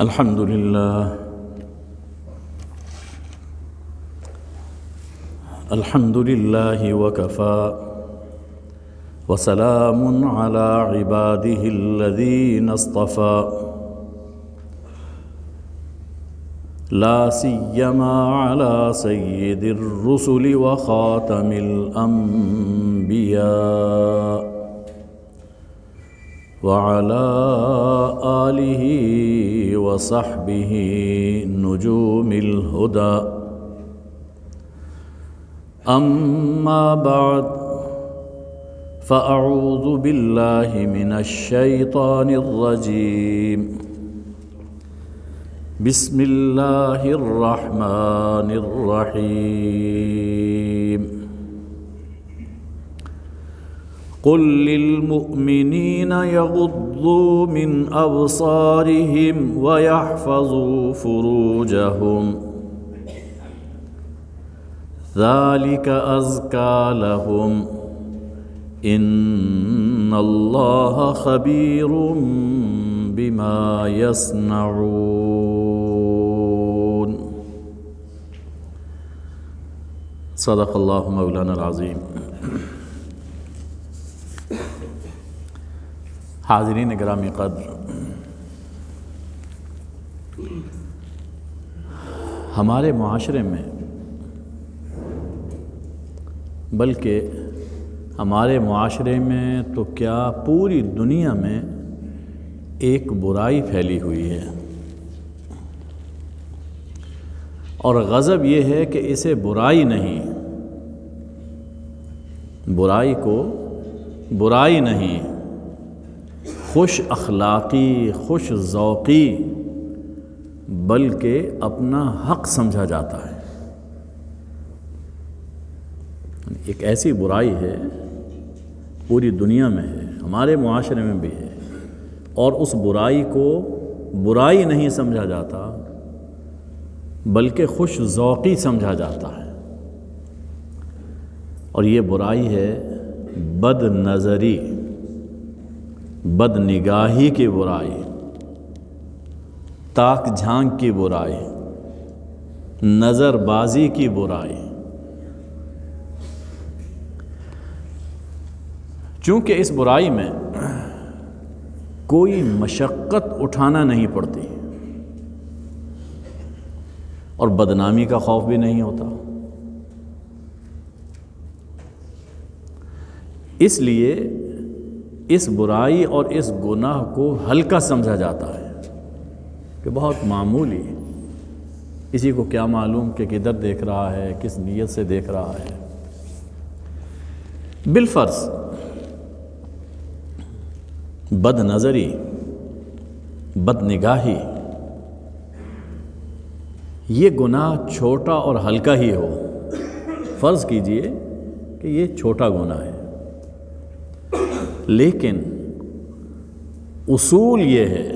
الحمد لله وكفى وسلام على عباده الذين اصطفى لا سيما على سيد الرسل وخاتم الأنبياء وعلى آله وصحبه نجوم الهدى أما بعد فأعوذ بالله من الشيطان الرجيم بسم الله الرحمن الرحيم قل للمؤمنين يغضوا من أبصارهم ويحفظوا فروجهم ذلك أزكى لهم إن الله خبير بما يصنعون صدق الله مولانا العظيم۔ حاضرین گرامی قدر، ہمارے معاشرے میں بلکہ ہمارے معاشرے میں تو کیا پوری دنیا میں ایک برائی پھیلی ہوئی ہے، اور غضب یہ ہے کہ اسے برائی نہیں، برائی کو برائی نہیں، خوش اخلاقی، خوش ذوقی، بلکہ اپنا حق سمجھا جاتا ہے۔ ایک ایسی برائی ہے، پوری دنیا میں ہے، ہمارے معاشرے میں بھی ہے، اور اس برائی کو برائی نہیں سمجھا جاتا بلکہ خوش ذوقی سمجھا جاتا ہے، اور یہ برائی ہے بد نظری، بد نگاہی کی برائی، تاک جھانک کی برائی، نظر بازی کی برائی۔ چونکہ اس برائی میں کوئی مشقت اٹھانا نہیں پڑتی اور بدنامی کا خوف بھی نہیں ہوتا، اس لیے اس برائی اور اس گناہ کو ہلکا سمجھا جاتا ہے کہ بہت معمولی، کسی کو کیا معلوم کہ کدھر دیکھ رہا ہے، کس نیت سے دیکھ رہا ہے۔ بالفرض بد نظری، بد نگاہی، یہ گناہ چھوٹا اور ہلکا ہی ہو، فرض کیجئے کہ یہ چھوٹا گناہ ہے، لیکن اصول یہ ہے،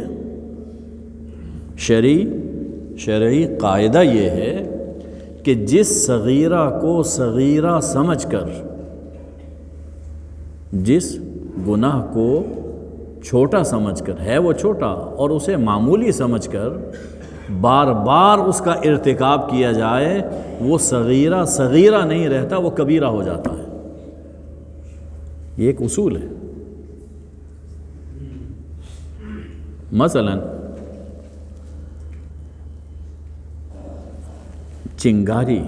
شرعی قاعدہ یہ ہے کہ جس صغیرہ کو صغیرہ سمجھ کر، جس گناہ کو چھوٹا سمجھ کر، ہے وہ چھوٹا اور اسے معمولی سمجھ کر بار بار اس کا ارتکاب کیا جائے، وہ صغیرہ نہیں رہتا، وہ کبیرہ ہو جاتا ہے۔ یہ ایک اصول ہے۔ مثلا چنگاری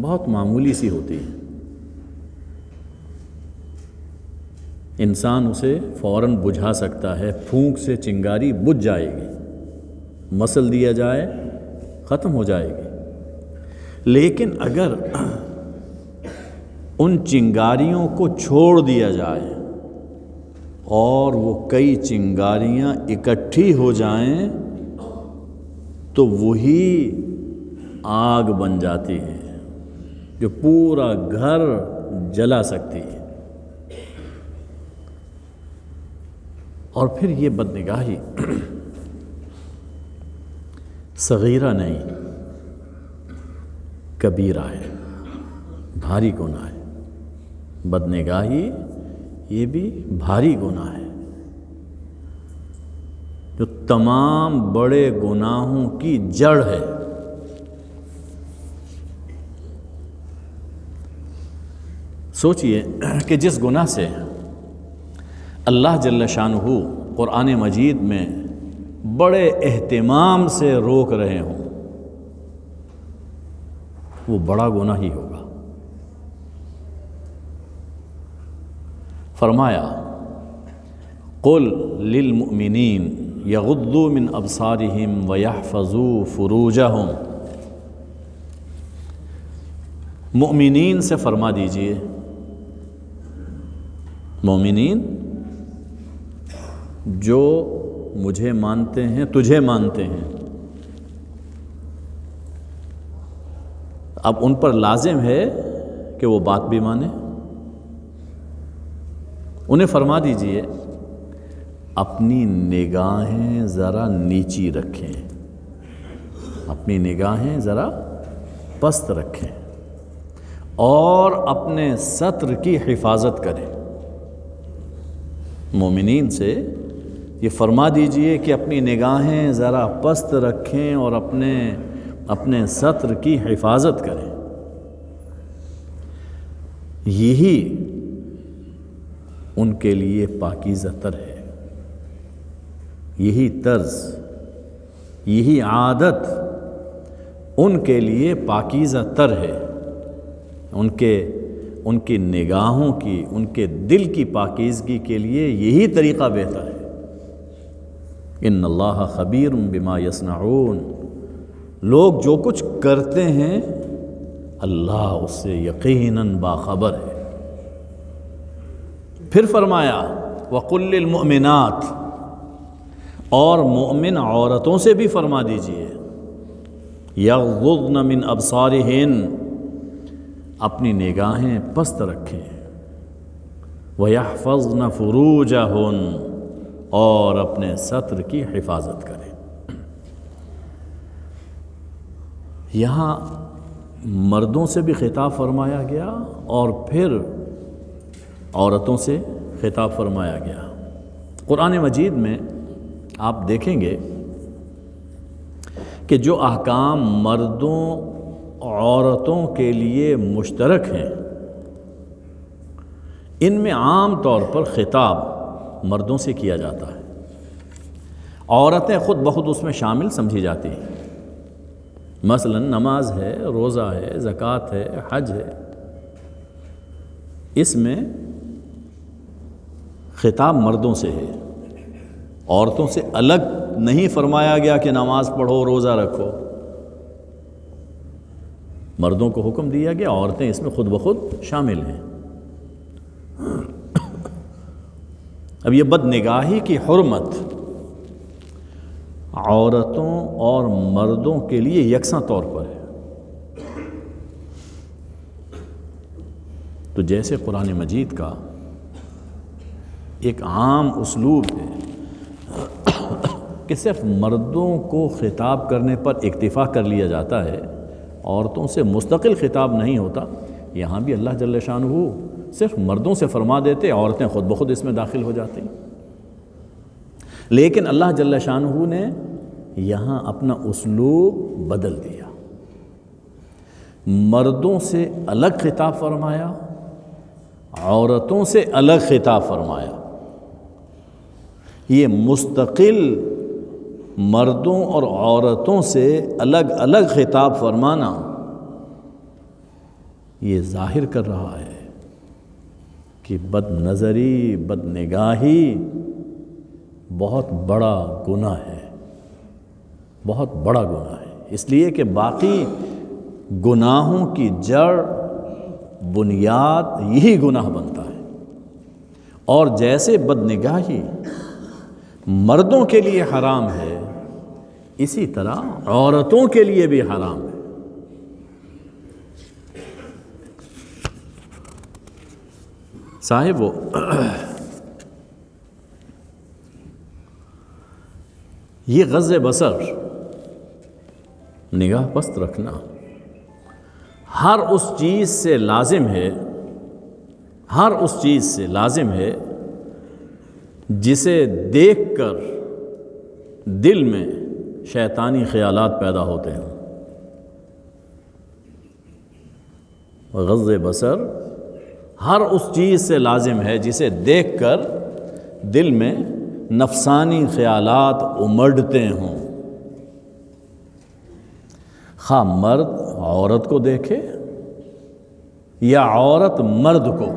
بہت معمولی سی ہوتی ہے، انسان اسے فوراً بجھا سکتا ہے، پھونک سے چنگاری بجھ جائے گی، مسل دیا جائے ختم ہو جائے گی۔ لیکن اگر ان چنگاریوں کو چھوڑ دیا جائے اور وہ کئی چنگاریاں اکٹھی ہو جائیں تو وہی آگ بن جاتی ہے جو پورا گھر جلا سکتی ہے۔ اور پھر یہ بدنگاہی صغیرہ نہیں، کبیرہ ہے، بھاری گناہ ہے۔ بدنگاہی یہ بھی بھاری گناہ ہے۔ جو تمام بڑے گناہوں کی جڑ ہے۔ سوچئے کہ جس گناہ سے اللہ جل شانہ قرآن مجید میں بڑے اہتمام سے روک رہے ہوں، وہ بڑا گناہ ہی ہوگا۔ فرمایا قل للمؤمنین یغضوا من ابصارہم ویحفظوا فروجہم، مومنین سے فرما دیجئے، مومنین جو مجھے مانتے ہیں، تجھے مانتے ہیں، اب ان پر لازم ہے کہ وہ بات بھی مانیں۔ انہیں فرما دیجئے اپنی نگاہیں ذرا نیچی رکھیں، اپنی نگاہیں ذرا پست رکھیں اور اپنے ستر کی حفاظت کریں۔ مومنین سے یہ فرما دیجئے کہ اپنی نگاہیں ذرا پست رکھیں اور اپنے ستر کی حفاظت کریں۔ یہی ان کے لیے پاکیزہ تر ہے، یہی طرز، یہی عادت ان کے لیے پاکیزہ تر ہے، ان کی نگاہوں کی، ان کے دل کی پاکیزگی کے لیے یہی طریقہ بہتر ہے۔ ان اللہ خبیر بما یصنعون، لوگ جو کچھ کرتے ہیں اللہ اس سے یقیناً باخبر ہے۔ پھر فرمایا وَقُلْ لِلْمُؤْمِنَاتِ، اور مومن عورتوں سے بھی فرما دیجئے یغضضن من ابصارہن، اپنی نگاہیں پست رکھیں، وَيَحْفَظْنَ فُرُوجَهُنْ، اور اپنے ستر کی حفاظت کریں۔ یہاں مردوں سے بھی خطاب فرمایا گیا اور پھر عورتوں سے خطاب فرمایا گیا۔ قرآن مجید میں آپ دیکھیں گے کہ جو احکام مردوں عورتوں کے لیے مشترک ہیں، ان میں عام طور پر خطاب مردوں سے کیا جاتا ہے، عورتیں خود بخود اس میں شامل سمجھی جاتی ہیں۔ مثلا نماز ہے، روزہ ہے، زکوٰۃ ہے، حج ہے، اس میں خطاب مردوں سے ہے، عورتوں سے الگ نہیں فرمایا گیا کہ نماز پڑھو، روزہ رکھو۔ مردوں کو حکم دیا گیا، عورتیں اس میں خود بخود شامل ہیں۔ اب یہ بد نگاہی کی حرمت عورتوں اور مردوں کے لیے یکساں طور پر ہے۔ تو جیسے قرآن مجید کا ایک عام اسلوب ہے کہ صرف مردوں کو خطاب کرنے پر اکتفا کر لیا جاتا ہے، عورتوں سے مستقل خطاب نہیں ہوتا، یہاں بھی اللہ جل شانہ صرف مردوں سے فرما دیتے، عورتیں خود بخود اس میں داخل ہو جاتی۔ لیکن اللہ جل شانہ نے یہاں اپنا اسلوب بدل دیا، مردوں سے الگ خطاب فرمایا، عورتوں سے الگ خطاب فرمایا۔ یہ مستقل مردوں اور عورتوں سے الگ الگ خطاب فرمانا یہ ظاہر کر رہا ہے کہ بد نظری، بد نگاہی بہت بڑا گناہ ہے، بہت بڑا گناہ ہے، اس لیے کہ باقی گناہوں کی جڑ، بنیاد یہی گناہ بنتا ہے۔ اور جیسے بد نگاہی مردوں کے لیے حرام ہے، اسی طرح عورتوں کے لیے بھی حرام ہے۔ صاحبو، یہ غض بصر، نگاہ پست رکھنا، ہر اس چیز سے لازم ہے، ہر اس چیز سے لازم ہے جسے دیکھ کر دل میں شیطانی خیالات پیدا ہوتے ہیں. غض بصر ہر اس چیز سے لازم ہے جسے دیکھ کر دل میں نفسانی خیالات امڑتے ہوں. خواہ مرد عورت کو دیکھے یا عورت مرد کو،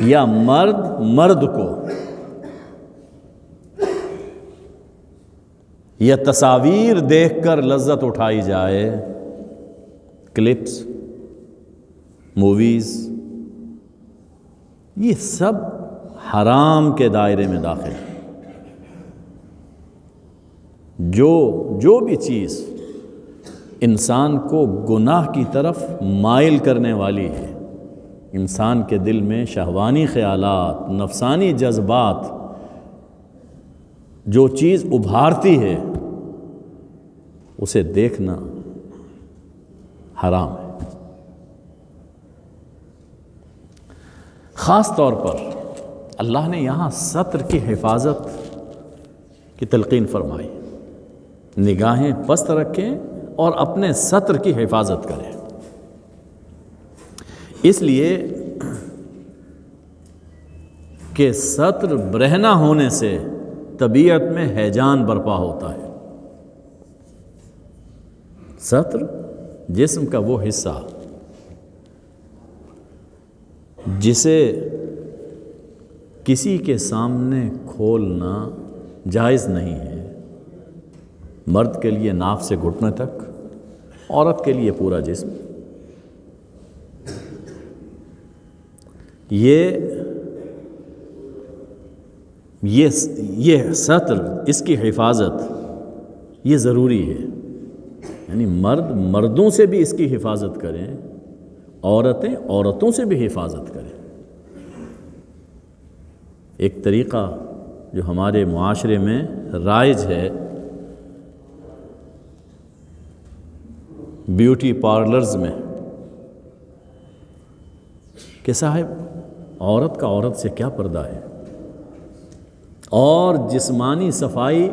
یا مرد مرد کو، یا تصاویر دیکھ کر لذت اٹھائی جائے، کلپس، موویز، یہ سب حرام کے دائرے میں داخل ہے. جو بھی چیز انسان کو گناہ کی طرف مائل کرنے والی ہے، انسان کے دل میں شہوانی خیالات، نفسانی جذبات، جو چیز ابھارتی ہے اسے دیکھنا حرام ہے. خاص طور پر اللہ نے یہاں ستر کی حفاظت کی تلقین فرمائی. نگاہیں پست رکھیں اور اپنے ستر کی حفاظت کریں. اس لیے کہ ستر برہنہ ہونے سے طبیعت میں ہیجان برپا ہوتا ہے. ستر جسم کا وہ حصہ جسے کسی کے سامنے کھولنا جائز نہیں ہے. مرد کے لیے ناف سے گھٹنے تک، عورت کے لیے پورا جسم. یہ ستر، اس کی حفاظت یہ ضروری ہے. یعنی مرد مردوں سے بھی اس کی حفاظت کریں، عورتیں عورتوں سے بھی حفاظت کریں. ایک طریقہ جو ہمارے معاشرے میں رائج ہے، بیوٹی پارلرز میں، کہ صاحب عورت کا عورت سے کیا پردہ ہے، اور جسمانی صفائی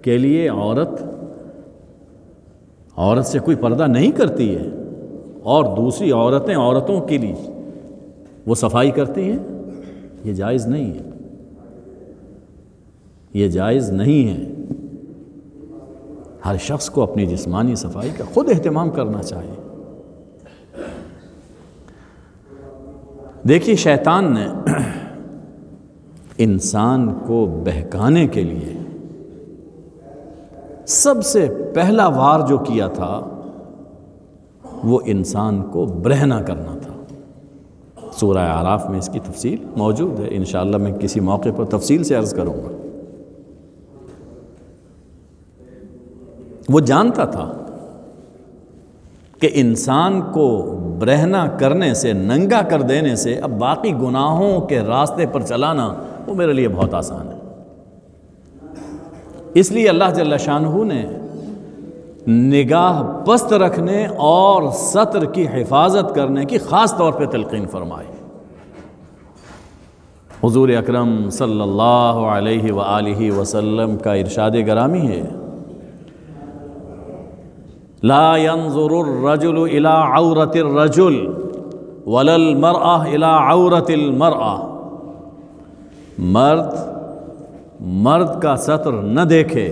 کے لیے عورت سے کوئی پردہ نہیں کرتی ہے، اور دوسری عورتیں عورتوں کے لیے وہ صفائی کرتی ہیں. یہ جائز نہیں ہے، یہ جائز نہیں ہے. ہر شخص کو اپنی جسمانی صفائی کا خود اہتمام کرنا چاہیے. دیکھیے، شیطان نے انسان کو بہکانے کے لیے سب سے پہلا وار جو کیا تھا وہ انسان کو برہنہ کرنا تھا. سورہ اعراف میں اس کی تفصیل موجود ہے، انشاءاللہ میں کسی موقع پر تفصیل سے عرض کروں گا. وہ جانتا تھا کہ انسان کو برہنہ کرنے سے، ننگا کر دینے سے اب باقی گناہوں کے راستے پر چلانا وہ میرے لیے بہت آسان ہے. اس لیے اللہ جل شانہ نے نگاہ پست رکھنے اور ستر کی حفاظت کرنے کی خاص طور پہ تلقین فرمائی. حضور اکرم صلی اللہ علیہ وآلہ وسلم کا ارشاد گرامی ہے، لا ينظر الرجل الى عورت الرجل ولا المرأة الى عورت المرأة. مرد کا ستر نہ دیکھے،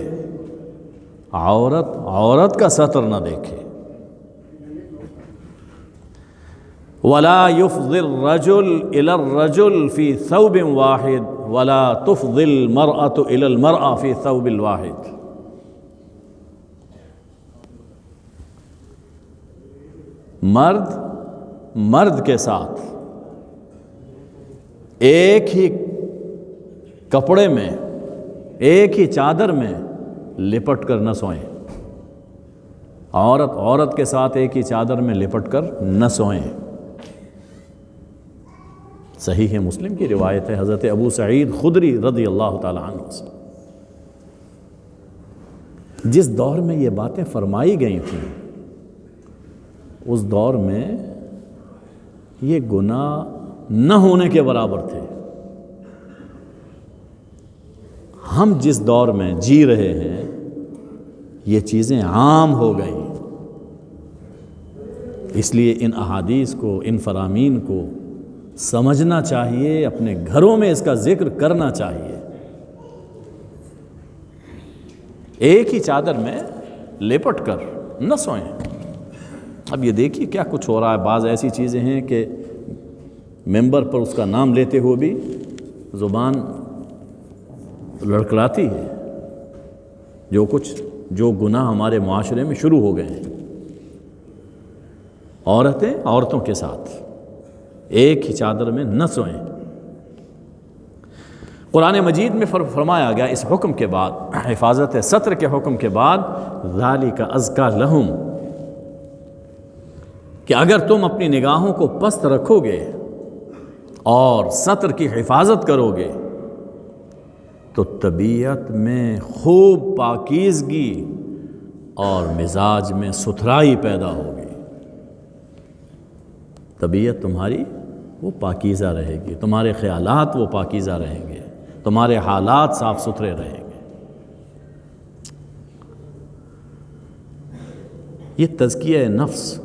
عورت کا ستر نہ دیکھے. ولا يفضي الرجل الى الرجل في ثوب واحد ولا تفضي المرأة الى المرأة في ثوب الواحد. مرد کے ساتھ ایک ہی کپڑے میں، ایک ہی چادر میں لپٹ کر نہ سوئیں. عورت کے ساتھ ایک ہی چادر میں لپٹ کر نہ سوئیں. صحیح مسلم کی روایت ہے حضرت ابو سعید خدری رضی اللہ تعالی عنہ سے. جس دور میں یہ باتیں فرمائی گئی تھیں اس دور میں یہ گناہ نہ ہونے کے برابر تھے. ہم جس دور میں جی رہے ہیں یہ چیزیں عام ہو گئیں، اس لیے ان احادیث کو، ان فرامین کو سمجھنا چاہیے، اپنے گھروں میں اس کا ذکر کرنا چاہیے۔ ایک ہی چادر میں لپٹ کر نہ سوئیں۔ اب یہ دیکھیے کیا کچھ ہو رہا ہے، بعض ایسی چیزیں ہیں کہ ممبر پر اس کا نام لیتے ہوئے بھی زبان لڑکھڑاتی ہے۔ جو گناہ ہمارے معاشرے میں شروع ہو گئے ہیں، عورتیں عورتوں کے ساتھ ایک ہی چادر میں نہ سوئیں۔ قرآن مجید میں فرمایا گیا اس حکم کے بعد، حفاظت ستر کے حکم کے بعد، ذالک ازکیٰ لہم، کہ اگر تم اپنی نگاہوں کو پست رکھو گے اور ستر کی حفاظت کرو گے تو طبیعت میں خوب پاکیزگی اور مزاج میں ستھرائی پیدا ہوگی۔ طبیعت تمہاری وہ پاکیزہ رہے گی، تمہارے خیالات وہ پاکیزہ رہیں گے، تمہارے حالات صاف ستھرے رہیں گے۔ یہ تزکیہ نفس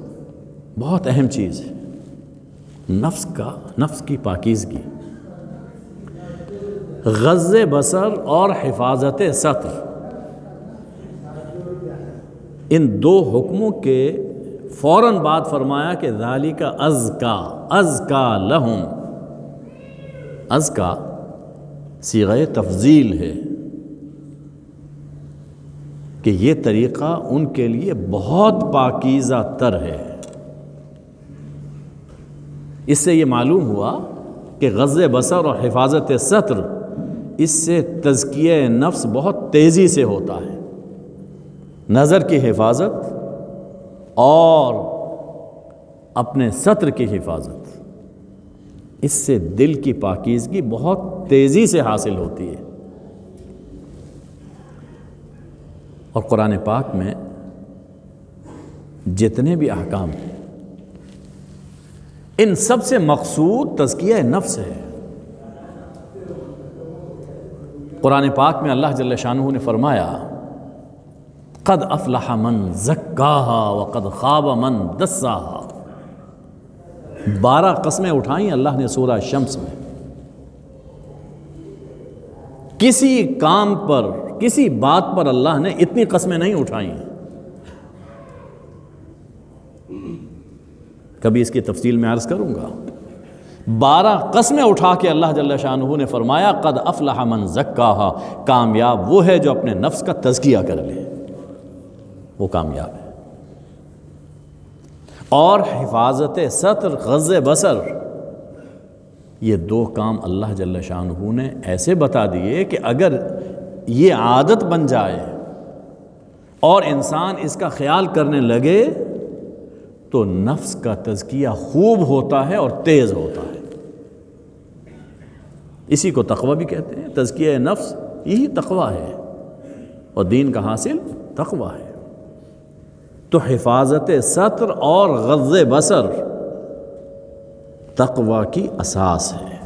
بہت اہم چیز ہے، نفس کی پاکیزگی۔ غض بصر اور حفاظت ستر، ان دو حکموں کے فوراً بعد فرمایا کہ ذالک ازکیٰ لہم۔ ازکیٰ صیغہ تفضیل ہے کہ یہ طریقہ ان کے لیے بہت پاکیزہ تر ہے۔ اس سے یہ معلوم ہوا کہ غض بصر اور حفاظت ستر، اس سے تزکیہ نفس بہت تیزی سے ہوتا ہے۔ نظر کی حفاظت اور اپنے ستر کی حفاظت، اس سے دل کی پاکیزگی بہت تیزی سے حاصل ہوتی ہے۔ اور قرآن پاک میں جتنے بھی احکام ہیں ان سب سے مقصود تزکیہ نفس ہے۔ قرآن پاک میں اللہ جل شانہ نے فرمایا قد افلح من زکاہا وقد خواب من دساہا۔ 12 قسمیں اٹھائیں اللہ نے سورہ شمس میں۔ کسی کام پر، کسی بات پر اللہ نے اتنی قسمیں نہیں اٹھائیں۔ کبھی اس کی تفصیل میں عرض کروں گا۔ 12 قسمیں اٹھا کے اللہ جل شانہ نے فرمایا قد افلح من زکاہا، کامیاب وہ ہے جو اپنے نفس کا تزکیہ کر لے، وہ کامیاب ہے۔ اور حفاظت ستر، غض بصر، یہ 2 کام اللہ جل شانہ نے ایسے بتا دیے کہ اگر یہ عادت بن جائے اور انسان اس کا خیال کرنے لگے تو نفس کا تزکیہ خوب ہوتا ہے اور تیز ہوتا ہے۔ اسی کو تقوی بھی کہتے ہیں۔ تزکیہ نفس یہی تقوی ہے، اور دین کا حاصل تقوی ہے۔ تو حفاظت ستر اور غض بصر تقوی کی اساس ہے۔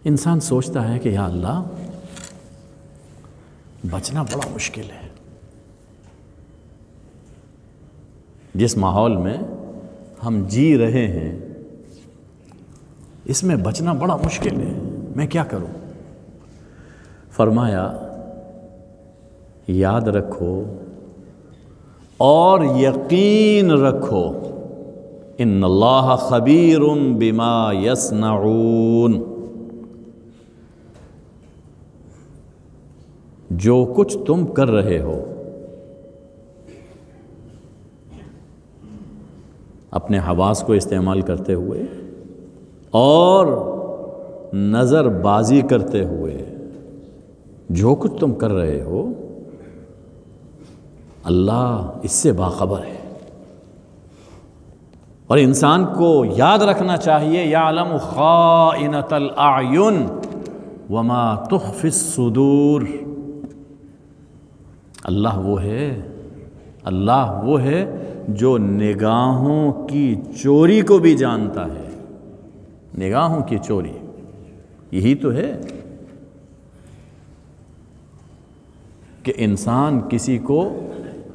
انسان سوچتا ہے کہ یا اللہ بچنا بڑا مشکل ہے، جس ماحول میں ہم جی رہے ہیں اس میں بچنا بڑا مشکل ہے، میں کیا کروں؟ فرمایا یاد رکھو اور یقین رکھو ان اللہ خبیر بما یصنعون، جو کچھ تم کر رہے ہو اپنے حواس کو استعمال کرتے ہوئے اور نظر بازی کرتے ہوئے، جو کچھ تم کر رہے ہو اللہ اس سے باخبر ہے۔ اور انسان کو یاد رکھنا چاہیے یعلم خائنۃ الاعین وما تخفی الصدور، اللہ وہ ہے جو نگاہوں کی چوری کو بھی جانتا ہے نگاہوں کی چوری یہی تو ہے کہ انسان کسی کو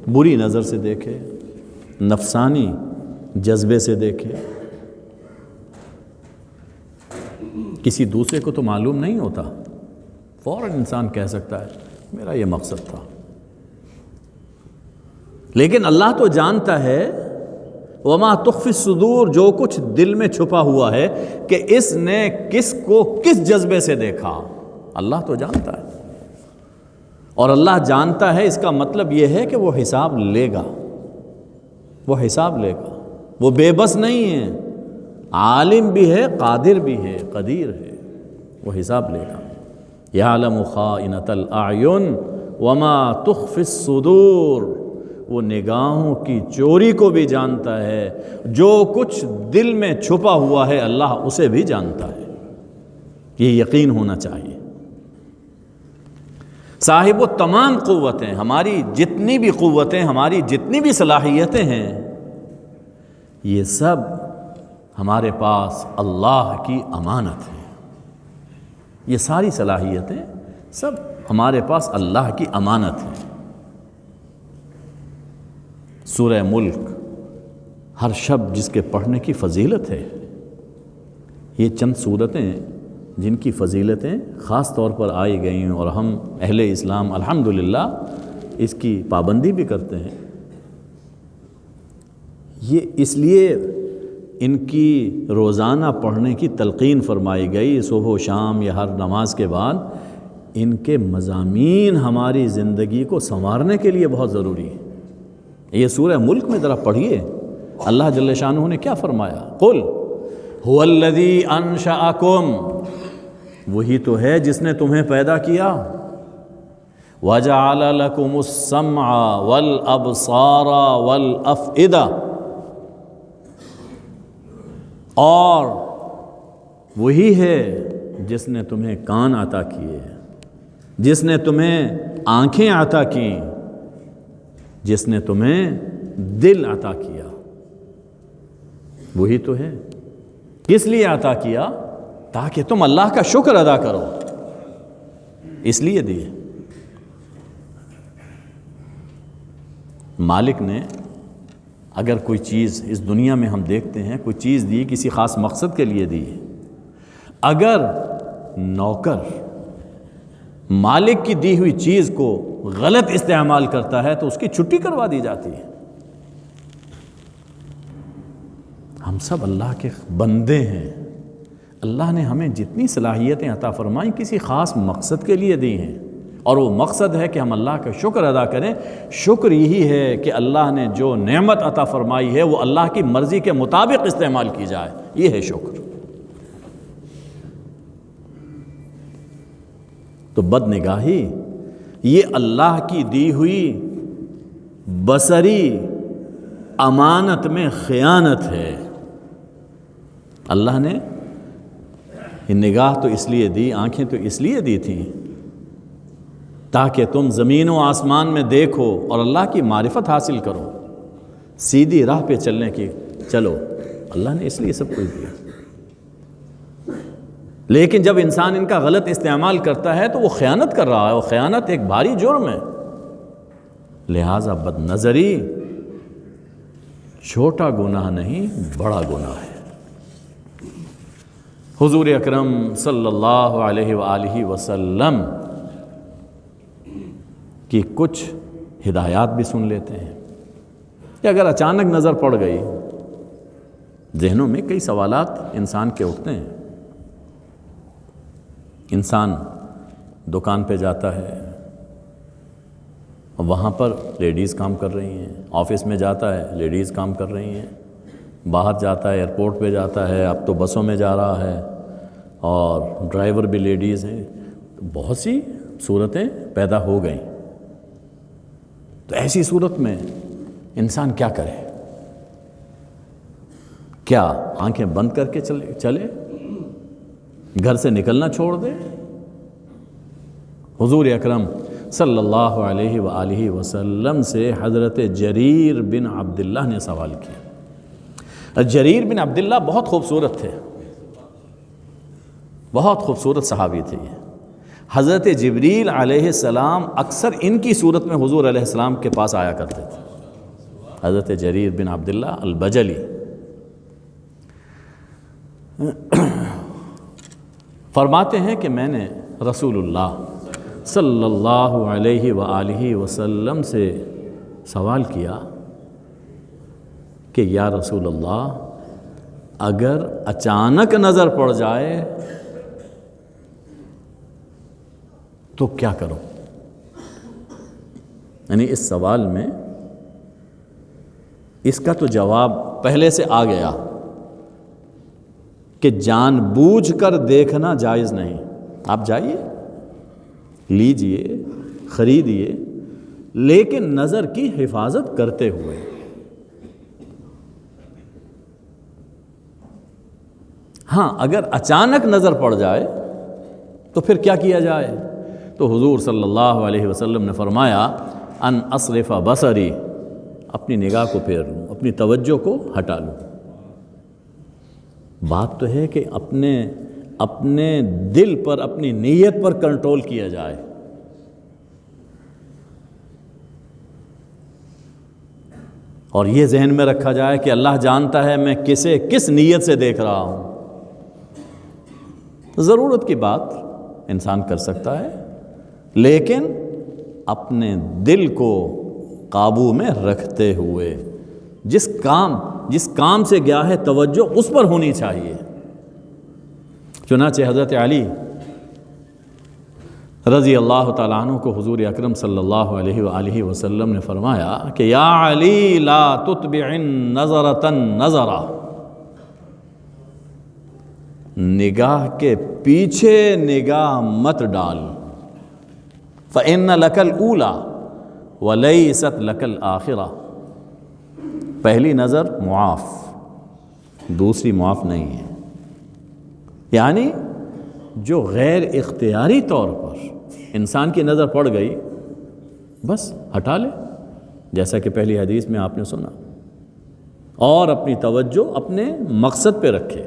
بری نظر سے دیکھے، نفسانی جذبے سے دیکھے. کسی دوسرے کو تو معلوم نہیں ہوتا، فوراً انسان کہہ سکتا ہے میرا یہ مقصد تھا، لیکن اللہ تو جانتا ہے وما تخفی الصدور، جو کچھ دل میں چھپا ہوا ہے کہ اس نے کس کو کس جذبے سے دیکھا، اللہ تو جانتا ہے. اور اللہ جانتا ہے، اس کا مطلب یہ ہے کہ وہ حساب لے گا، وہ حساب لے گا. وہ بے بس نہیں ہے، عالم بھی ہے، قادر بھی ہے، قدیر ہے، وہ حساب لے گا. یعلم خائنۃ الاعین وما تخفی الصدور، وہ نگاہوں کی چوری کو بھی جانتا ہے، جو کچھ دل میں چھپا ہوا ہے اللہ اسے بھی جانتا ہے. یہ یقین ہونا چاہیے. صاحب و تمام قوتیں، ہماری جتنی بھی قوتیں، ہماری جتنی بھی صلاحیتیں ہیں، یہ سب ہمارے پاس اللہ کی امانت ہے. یہ ساری صلاحیتیں سب ہمارے پاس اللہ کی امانت ہے. سورہ ملک ہر شب جس کے پڑھنے کی فضیلت ہے، یہ چند سورتیں جن کی فضیلتیں خاص طور پر آئی گئی ہیں، اور ہم اہل اسلام الحمدللہ اس کی پابندی بھی کرتے ہیں. یہ اس لیے ان کی روزانہ پڑھنے کی تلقین فرمائی گئی، صبح و شام یا ہر نماز کے بعد. ان کے مضامین ہماری زندگی کو سنوارنے کے لیے بہت ضروری ہے. یہ سورہ ملک میں ذرا پڑھیے، اللہ جل شانہ نے کیا فرمایا؟ قل هو الذی انشأکم، وہی تو ہے جس نے تمہیں پیدا کیا. وجعل لکم السمع والابصار والافئدہ، اور وہی ہے جس نے تمہیں کان عطا کیے، جس نے تمہیں آنکھیں عطا کی، جس نے تمہیں دل عطا کیا. وہی تو ہے. کس لیے عطا کیا؟ تاکہ تم اللہ کا شکر ادا کرو، اس لیے دیے. مالک نے اگر کوئی چیز اس دنیا میں ہم دیکھتے ہیں، کوئی چیز دی کسی خاص مقصد کے لیے دی، اگر نوکر مالک کی دی ہوئی چیز کو غلط استعمال کرتا ہے تو اس کی چھٹی کروا دی جاتی ہے. ہم سب اللہ کے بندے ہیں. اللہ نے ہمیں جتنی صلاحیتیں عطا فرمائیں کسی خاص مقصد کے لیے دی ہیں، اور وہ مقصد ہے کہ ہم اللہ کا شکر ادا کریں. شکر یہی ہے کہ اللہ نے جو نعمت عطا فرمائی ہے وہ اللہ کی مرضی کے مطابق استعمال کی جائے، یہ ہے شکر. تو بد نگاہی یہ اللہ کی دی ہوئی بصری امانت میں خیانت ہے. اللہ نے یہ نگاہ تو اس لیے دی، آنکھیں تو اس لیے دی تھیں تاکہ تم زمین و آسمان میں دیکھو اور اللہ کی معرفت حاصل کرو، سیدھی راہ پہ چلنے کی چلو. اللہ نے اس لیے سب کچھ دیا. لیکن جب انسان ان کا غلط استعمال کرتا ہے تو وہ خیانت کر رہا ہے، وہ خیانت ایک بھاری جرم ہے. لہذا بد نظری چھوٹا گناہ نہیں، بڑا گناہ ہے. حضور اکرم صلی اللہ علیہ وآلہ وسلم کی کچھ ہدایات بھی سن لیتے ہیں کہ اگر اچانک نظر پڑ گئی، ذہنوں میں کئی سوالات انسان کے اٹھتے ہیں. انسان دکان پہ جاتا ہے، وہاں پر لیڈیز کام کر رہی ہیں. آفس میں جاتا ہے، لیڈیز کام کر رہی ہیں. باہر جاتا ہے، ایئرپورٹ پہ جاتا ہے، اب تو بسوں میں جا رہا ہے اور ڈرائیور بھی لیڈیز ہیں. بہت سی صورتیں پیدا ہو گئیں. تو ایسی صورت میں انسان کیا کرے؟ کیا آنکھیں بند کر کے چلے؟ گھر سے نکلنا چھوڑ دے؟ حضور اکرم صلی اللہ علیہ وآلہ وسلم سے حضرت جریر بن عبداللہ نے سوال کیا. جریر بن عبداللہ بہت خوبصورت تھے. بہت خوبصورت صحابی تھے یہ. حضرت جبریل علیہ السلام اکثر ان کی صورت میں حضور علیہ السلام کے پاس آیا کرتے تھے. حضرت جریر بن عبداللہ البجلی فرماتے ہیں کہ میں نے رسول اللہ صلی اللہ علیہ وآلہ وسلم سے سوال کیا کہ یا رسول اللہ اگر اچانک نظر پڑ جائے تو کیا کروں؟ یعنی اس سوال میں اس کا تو جواب پہلے سے آ گیا کہ جان بوجھ کر دیکھنا جائز نہیں. آپ جائیے، لیجئے، خریدیے، لیکن نظر کی حفاظت کرتے ہوئے. ہاں اگر اچانک نظر پڑ جائے تو پھر کیا کیا جائے؟ تو حضور صلی اللہ علیہ وسلم نے فرمایا ان اصرف بصری، اپنی نگاہ کو پھیر لوں، اپنی توجہ کو ہٹا لوں. بات تو ہے کہ اپنے دل پر، اپنی نیت پر کنٹرول کیا جائے. اور یہ ذہن میں رکھا جائے کہ اللہ جانتا ہے میں کسے کس نیت سے دیکھ رہا ہوں. ضرورت کی بات انسان کر سکتا ہے، لیکن اپنے دل کو قابو میں رکھتے ہوئے جس کام سے گیا ہے توجہ اس پر ہونی چاہیے. چنانچہ حضرت علی رضی اللہ تعالیٰ عنہ کو حضور اکرم صلی اللہ علیہ وآلہ وسلم نے فرمایا کہ یا علی لا تتبع نظرة نظرہ، نگاہ کے پیچھے نگاہ مت ڈال. فإن لك الأولى وليست لك الآخرة، پہلی نظر معاف، دوسری معاف نہیں ہے. یعنی جو غیر اختیاری طور پر انسان کی نظر پڑ گئی بس ہٹا لے، جیسا کہ پہلی حدیث میں آپ نے سنا، اور اپنی توجہ اپنے مقصد پہ رکھے.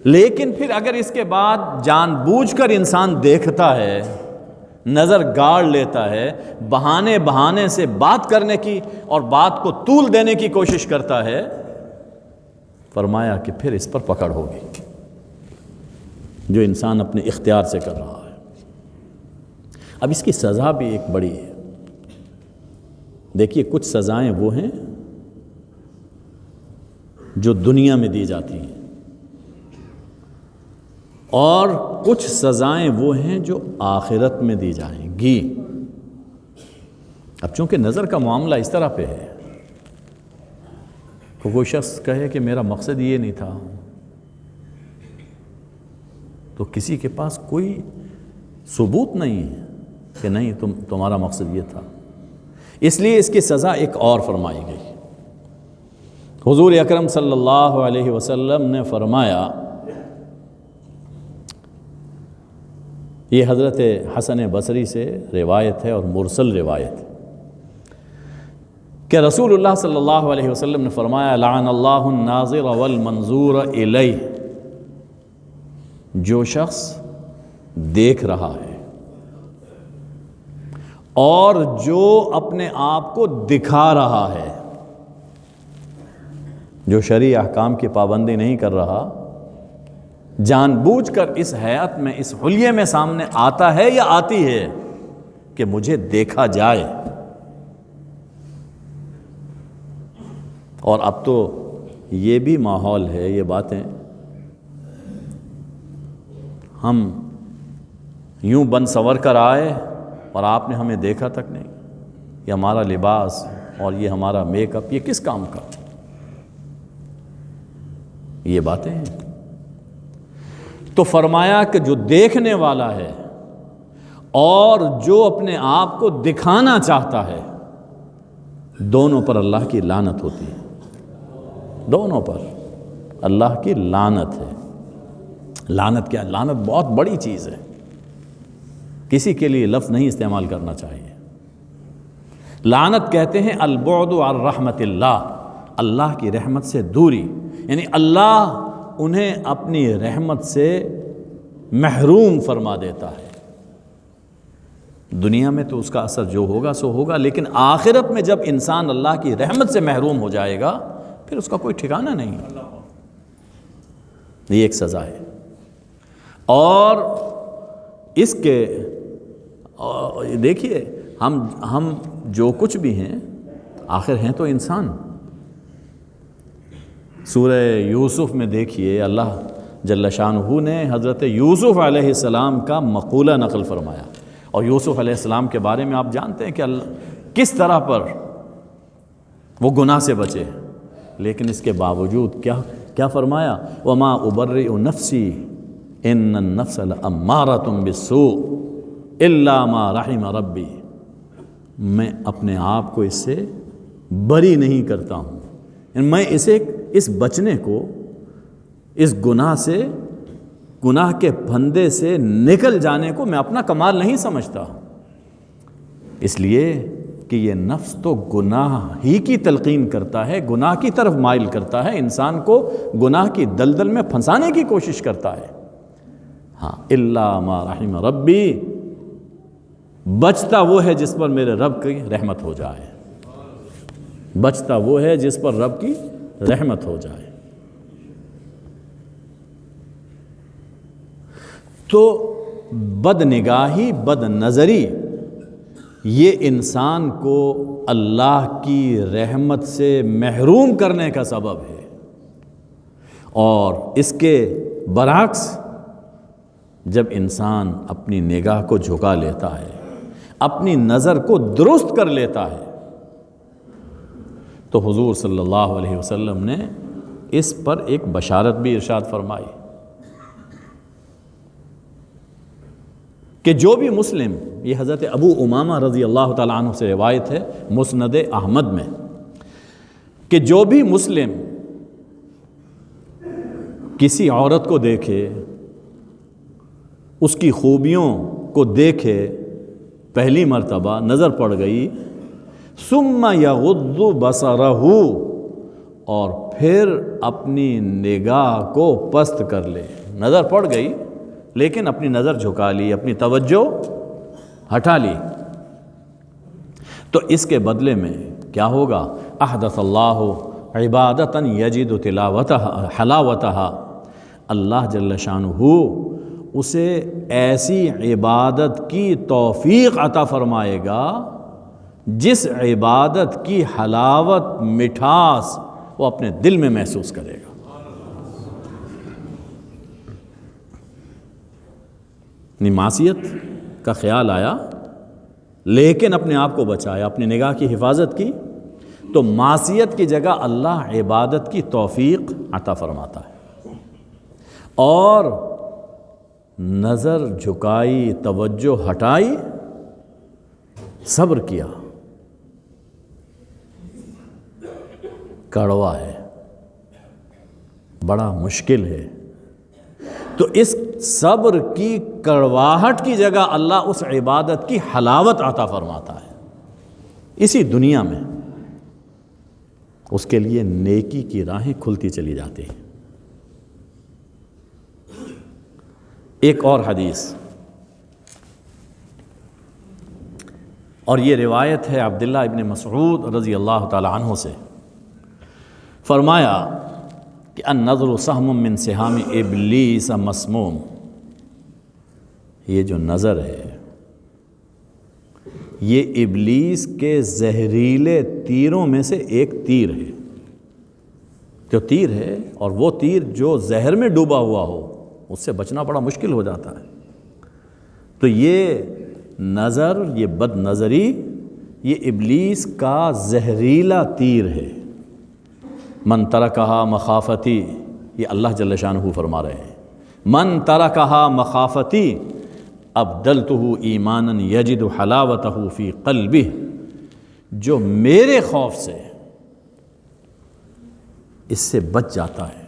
لیکن پھر اگر اس کے بعد جان بوجھ کر انسان دیکھتا ہے، نظر گاڑ لیتا ہے، بہانے سے بات کرنے کی اور بات کو طول دینے کی کوشش کرتا ہے، فرمایا کہ پھر اس پر پکڑ ہوگی جو انسان اپنے اختیار سے کر رہا ہے. اب اس کی سزا بھی ایک بڑی ہے. دیکھیے کچھ سزائیں وہ ہیں جو دنیا میں دی جاتی ہیں، اور کچھ سزائیں وہ ہیں جو آخرت میں دی جائیں گی. اب چونکہ نظر کا معاملہ اس طرح پہ ہے کہ کوئی شخص کہے کہ میرا مقصد یہ نہیں تھا، تو کسی کے پاس کوئی ثبوت نہیں ہے کہ نہیں تمہارا مقصد یہ تھا. اس لیے اس کی سزا ایک اور فرمائی گئی. حضور اکرم صلی اللہ علیہ وسلم نے فرمایا، یہ حضرت حسن بصری سے روایت ہے اور مرسل روایت ہے، کہ رسول اللہ صلی اللہ علیہ وسلم نے فرمایا لعن اللہ الناظر والمنظور الیہ، جو شخص دیکھ رہا ہے اور جو اپنے آپ کو دکھا رہا ہے، جو شرعی احکام کی پابندی نہیں کر رہا، جان بوجھ کر اس حیات میں، اس حلیے میں سامنے آتا ہے یا آتی ہے کہ مجھے دیکھا جائے. اور اب تو یہ بھی ماحول ہے، یہ باتیں ہم یوں بن سور کر آئے اور آپ نے ہمیں دیکھا تک نہیں، یہ ہمارا لباس اور یہ ہمارا میک اپ یہ کس کام کا؟ یہ باتیں ہیں. تو فرمایا کہ جو دیکھنے والا ہے اور جو اپنے آپ کو دکھانا چاہتا ہے، دونوں پر اللہ کی لعنت ہوتی ہے. دونوں پر اللہ کی لعنت ہے. لعنت کیا؟ لعنت بہت بڑی چیز ہے، کسی کے لیے لفظ نہیں استعمال کرنا چاہیے. لعنت کہتے ہیں البعد عن رحمت اللہ، اللہ کی رحمت سے دوری. یعنی اللہ انہیں اپنی رحمت سے محروم فرما دیتا ہے۔ دنیا میں تو اس کا اثر جو ہوگا سو ہوگا، لیکن آخرت میں جب انسان اللہ کی رحمت سے محروم ہو جائے گا پھر اس کا کوئی ٹھکانہ نہیں۔ یہ ایک سزا ہے۔ اور اس کے دیکھیے ہم جو کچھ بھی ہیں آخر ہیں تو انسان۔ سورہ یوسف میں دیکھیے اللہ جل شانہ نے حضرت یوسف علیہ السلام کا مقولہ نقل فرمایا، اور یوسف علیہ السلام کے بارے میں آپ جانتے ہیں کہ کس طرح پر وہ گناہ سے بچے، لیکن اس کے باوجود کیا فرمایا؟ وَمَا أُبَرِّئُ نَفْسِي إِنَّ النَّفْسَ لَأَمَّارَةٌ بِالسُّوءِ إِلَّا مَا رَحِمَ رَبِّي، میں اپنے آپ کو اس سے بری نہیں کرتا ہوں، میں اس بچنے کو، اس گناہ سے، گناہ کے پھندے سے نکل جانے کو میں اپنا کمال نہیں سمجھتا، اس لیے کہ یہ نفس تو گناہ ہی کی تلقین کرتا ہے، گناہ کی طرف مائل کرتا ہے، انسان کو گناہ کی دلدل میں پھنسانے کی کوشش کرتا ہے۔ ہاں الا ما رحم ربی، بچتا وہ ہے جس پر میرے رب کی رحمت ہو جائے، بچتا وہ ہے جس پر رب کی رحمت ہو جائے۔ تو بد نگاہی، بد نظری یہ انسان کو اللہ کی رحمت سے محروم کرنے کا سبب ہے، اور اس کے برعکس جب انسان اپنی نگاہ کو جھکا لیتا ہے، اپنی نظر کو درست کر لیتا ہے، تو حضور صلی اللہ علیہ وسلم نے اس پر ایک بشارت بھی ارشاد فرمائی کہ جو بھی مسلم، یہ حضرت ابو امامہ رضی اللہ تعالیٰ عنہ سے روایت ہے مسند احمد میں، کہ جو بھی مسلم کسی عورت کو دیکھے، اس کی خوبیوں کو دیکھے، پہلی مرتبہ نظر پڑ گئی، ثم یغض بصرہ، اور پھر اپنی نگاہ کو پست کر لے، نظر پڑ گئی لیکن اپنی نظر جھکا لی، اپنی توجہ ہٹا لی، تو اس کے بدلے میں کیا ہوگا؟ احدث اللہ عبادتا یجد تلاوتها حلاوتها، اللہ جل شانہ اسے ایسی عبادت کی توفیق عطا فرمائے گا جس عبادت کی حلاوت، مٹھاس وہ اپنے دل میں محسوس کرے گا۔ معصیت کا خیال آیا لیکن اپنے آپ کو بچایا، اپنی نگاہ کی حفاظت کی، تو معصیت کی جگہ اللہ عبادت کی توفیق عطا فرماتا ہے، اور نظر جھکائی، توجہ ہٹائی، صبر کیا، کڑوا ہے، بڑا مشکل ہے، تو اس صبر کی کڑواہٹ کی جگہ اللہ اس عبادت کی حلاوت عطا فرماتا ہے اسی دنیا میں، اس کے لیے نیکی کی راہیں کھلتی چلی جاتی ہیں۔ ایک اور حدیث، اور یہ روایت ہے عبداللہ ابن مسعود رضی اللہ تعالی عنہ سے، فرمایا کہ النظر سہم من سہام ابلیس مسموم، یہ جو نظر ہے یہ ابلیس کے زہریلے تیروں میں سے ایک تیر ہے، جو تیر ہے، اور وہ تیر جو زہر میں ڈوبا ہوا ہو اس سے بچنا بڑا مشکل ہو جاتا ہے۔ تو یہ نظر، یہ بد نظری، یہ ابلیس کا زہریلا تیر ہے۔ من ترکہا مخافتی، یہ اللہ جل شانہ فرما رہے ہیں، من ترکہا مخافتی ابدلتہ ایمانا یجد حلاوتہ فی قلبہ، جو میرے خوف سے اس سے بچ جاتا ہے،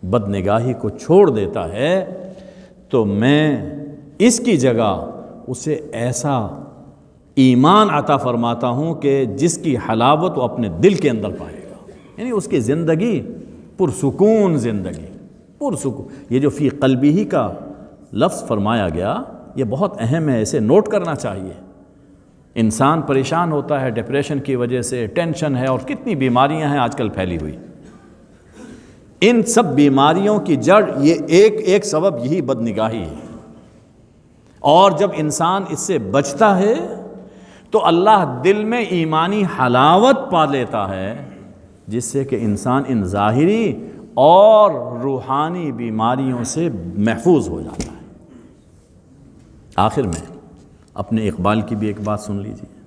بد نگاہی کو چھوڑ دیتا ہے، تو میں اس کی جگہ اسے ایسا ایمان عطا فرماتا ہوں کہ جس کی حلاوت وہ اپنے دل کے اندر پائے گا، یعنی اس کی زندگی پرسکون زندگی، پرسکون۔ یہ جو فی قلبی ہی کا لفظ فرمایا گیا یہ بہت اہم ہے، اسے نوٹ کرنا چاہیے۔ انسان پریشان ہوتا ہے ڈپریشن کی وجہ سے، ٹینشن ہے، اور کتنی بیماریاں ہیں آج کل پھیلی ہوئی۔ ان سب بیماریوں کی جڑ یہ ایک سبب یہی بدنگاہی ہے، اور جب انسان اس سے بچتا ہے تو اللہ دل میں ایمانی حلاوت پا لیتا ہے، جس سے کہ انسان ان ظاہری اور روحانی بیماریوں سے محفوظ ہو جاتا ہے۔ آخر میں اپنے اقبال کی بھی ایک بات سن لیجیے۔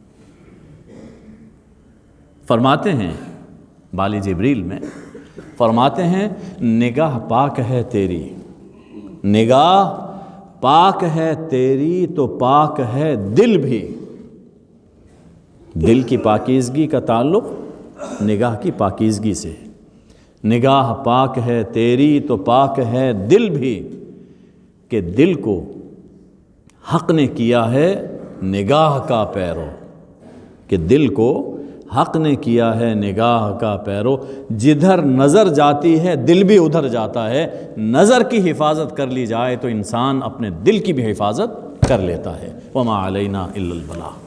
فرماتے ہیں بالی جبریل میں، فرماتے ہیں نگاہ پاک ہے تیری، نگاہ پاک ہے تیری تو پاک ہے دل بھی۔ دل کی پاکیزگی کا تعلق نگاہ کی پاکیزگی سے، نگاہ پاک ہے تیری تو پاک ہے دل بھی، کہ دل کو حق نے کیا ہے نگاہ کا پیرو، کہ دل کو حق نے کیا ہے نگاہ کا پیرو، جدھر نظر جاتی ہے دل بھی ادھر جاتا ہے۔ نظر کی حفاظت کر لی جائے تو انسان اپنے دل کی بھی حفاظت کر لیتا ہے۔ وما علینا الا البلاغ۔